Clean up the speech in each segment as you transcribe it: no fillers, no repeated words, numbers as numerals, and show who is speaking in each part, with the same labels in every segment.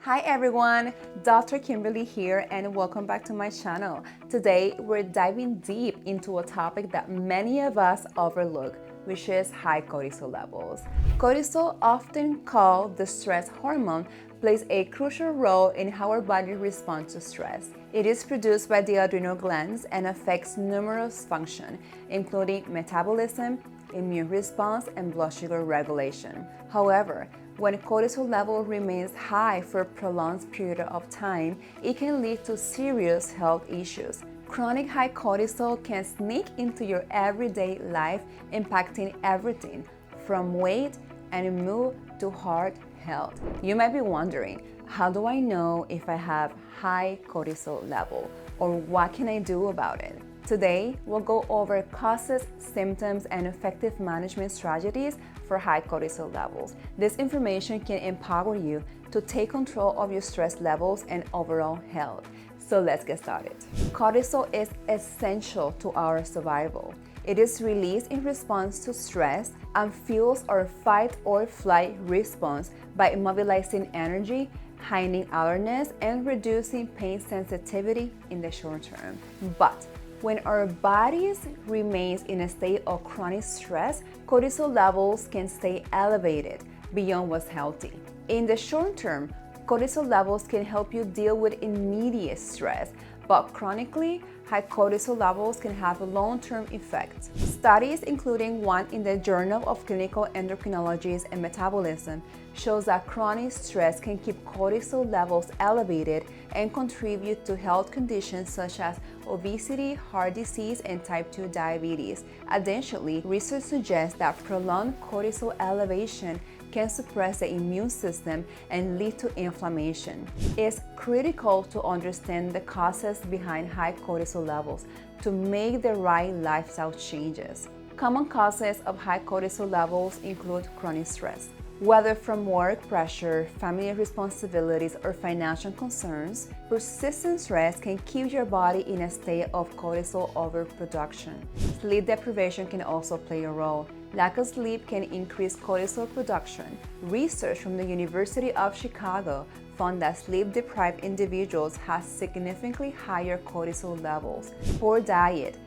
Speaker 1: Hi everyone, Dr. Kimberly here and welcome back to my channel. Today we're diving deep into a topic that many of us overlook, which is high cortisol levels. Cortisol, often called the stress hormone, plays a crucial role in how our body responds to stress. It is produced by the adrenal glands and affects numerous functions, including metabolism, immune response, and blood sugar regulation. However, when cortisol level remains high for a prolonged period of time, it can lead to serious health issues. Chronic high cortisol can sneak into your everyday life, impacting everything from weight and mood to heart health. You might be wondering, how do I know if I have high cortisol level, or what can I do about it? Today, we'll go over causes, symptoms, and effective management strategies for high cortisol levels. This information can empower you to take control of your stress levels and overall health. So let's get started. Cortisol is essential to our survival. It is released in response to stress and fuels our fight or flight response by mobilizing energy, heightening alertness, and reducing pain sensitivity in the short term. But when our bodies remain in a state of chronic stress, cortisol levels can stay elevated beyond what's healthy. In the short term, cortisol levels can help you deal with immediate stress, but chronically, high cortisol levels can have long-term effects. Studies, including one in the Journal of Clinical Endocrinology and Metabolism, shows that chronic stress can keep cortisol levels elevated and contribute to health conditions such as obesity, heart disease, and type 2 diabetes. Additionally, research suggests that prolonged cortisol elevation can suppress the immune system and lead to inflammation. It's critical to understand the causes behind high cortisol levels to make the right lifestyle changes. Common causes of high cortisol levels include chronic stress. Whether from work pressure, family responsibilities, or financial concerns, persistent stress can keep your body in a state of cortisol overproduction. Sleep deprivation can also play a role. Lack of sleep can increase cortisol production. Research from the University of Chicago found that sleep-deprived individuals have significantly higher cortisol levels. Poor diet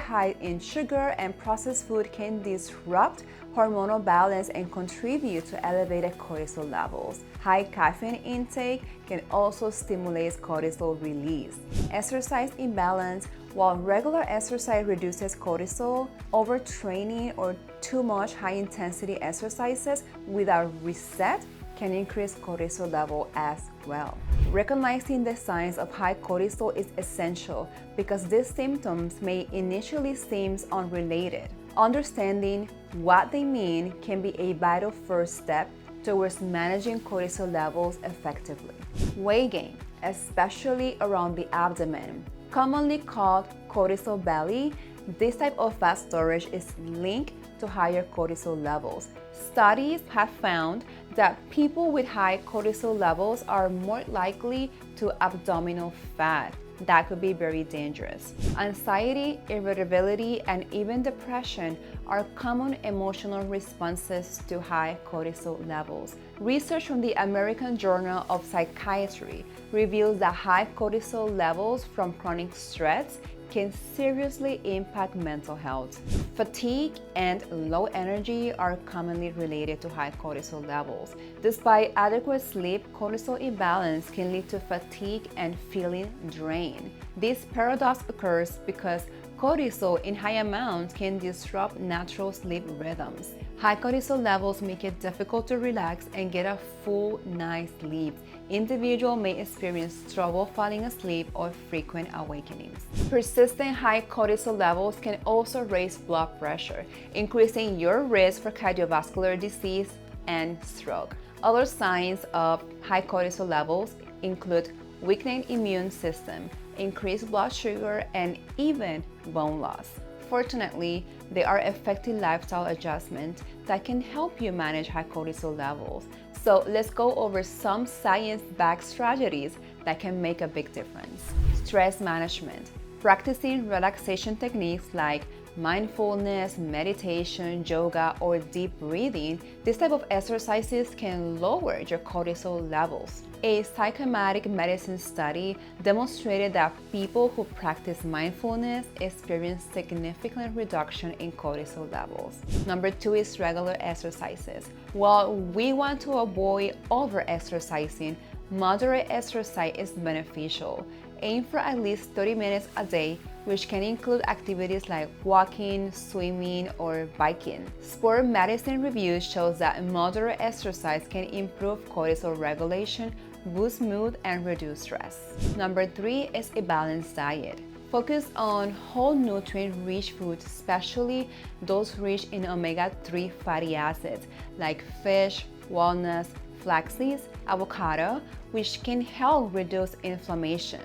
Speaker 1: high in sugar and processed food can disrupt hormonal balance and contribute to elevated cortisol levels. High caffeine intake can also stimulate cortisol release. Exercise imbalance. While regular exercise reduces cortisol, overtraining or too much high-intensity exercises without reset can increase cortisol level as well. Recognizing the signs of high cortisol is essential because these symptoms may initially seem unrelated. Understanding what they mean can be a vital first step towards managing cortisol levels effectively. Weight gain, especially around the abdomen, commonly called cortisol belly, this type of fat storage is linked to higher cortisol levels. Studies have found that people with high cortisol levels are more likely to abdominal fat. That could be very dangerous. Anxiety, irritability, and even depression are common emotional responses to high cortisol levels. Research from the American Journal of Psychiatry reveals that high cortisol levels from chronic stress can seriously impact mental health. Fatigue and low energy are commonly related to high cortisol levels. Despite adequate sleep, cortisol imbalance can lead to fatigue and feeling drained. This paradox occurs because cortisol in high amounts can disrupt natural sleep rhythms. High cortisol levels make it difficult to relax and get a full night's sleep. Individuals may experience trouble falling asleep or frequent awakenings. Persistent high cortisol levels can also raise blood pressure, increasing your risk for cardiovascular disease and stroke. Other signs of high cortisol levels include weakened immune system, increased blood sugar, and even bone loss. Fortunately, there are effective lifestyle adjustments that can help you manage high cortisol levels. So let's go over some science-backed strategies that can make a big difference. Stress management. Practicing relaxation techniques like mindfulness, meditation, yoga, or deep breathing, this type of exercises can lower your cortisol levels. A psychosomatic medicine study demonstrated that people who practice mindfulness experience significant reduction in cortisol levels. Number 2 is regular exercises. While we want to avoid over-exercising, moderate exercise is beneficial. Aim for at least 30 minutes a day, which can include activities like walking, swimming, or biking. Sport medicine reviews shows that moderate exercise can improve cortisol regulation, boost mood, and reduce stress. Number 3 is a balanced diet. Focus on whole nutrient-rich foods, especially those rich in omega-3 fatty acids like fish, walnuts, flax seeds, avocado, which can help reduce inflammation.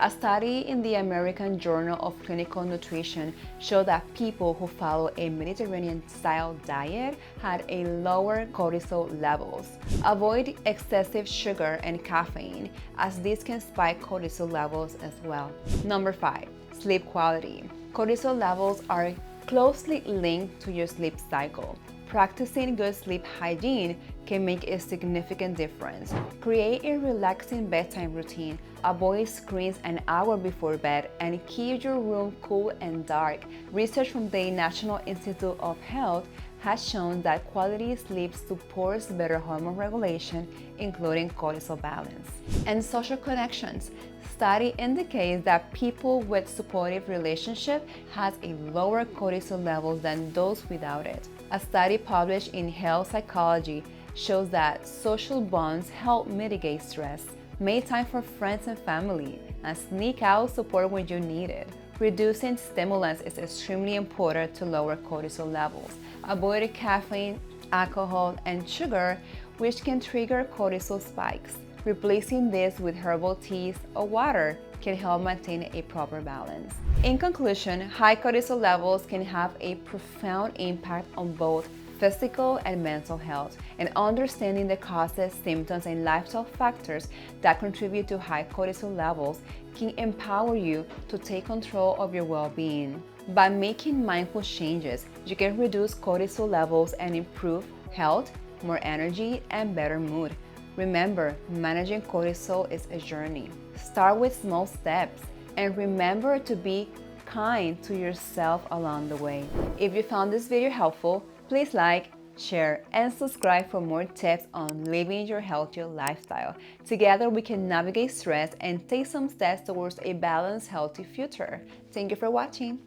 Speaker 1: A study in the American Journal of Clinical Nutrition showed that people who follow a Mediterranean-style diet had a lower cortisol levels. Avoid excessive sugar and caffeine, as these can spike cortisol levels as well. Number 5, sleep quality. Cortisol levels are closely linked to your sleep cycle. Practicing good sleep hygiene can make a significant difference. Create a relaxing bedtime routine, avoid screens an hour before bed, and keep your room cool and dark. Research from the National Institute of Health has shown that quality sleep supports better hormone regulation, including cortisol balance. And social connections. Study indicates that people with supportive relationship has a lower cortisol level than those without it. A study published in Health Psychology shows that social bonds help mitigate stress. Make time for friends and family, and sneak out support when you need it. Reducing stimulants is extremely important to lower cortisol levels. Avoid caffeine, alcohol, and sugar, which can trigger cortisol spikes. Replacing this with herbal teas or water can help maintain a proper balance. In conclusion, high cortisol levels can have a profound impact on both physical and mental health, and understanding the causes, symptoms, and lifestyle factors that contribute to high cortisol levels can empower you to take control of your well-being. By making mindful changes, you can reduce cortisol levels and improve health, more energy, and better mood. Remember, managing cortisol is a journey. Start with small steps, and remember to be kind to yourself along the way. If you found this video helpful, please like, share, and subscribe for more tips on living your healthier lifestyle. Together, we can navigate stress and take some steps towards a balanced, healthy future. Thank you for watching.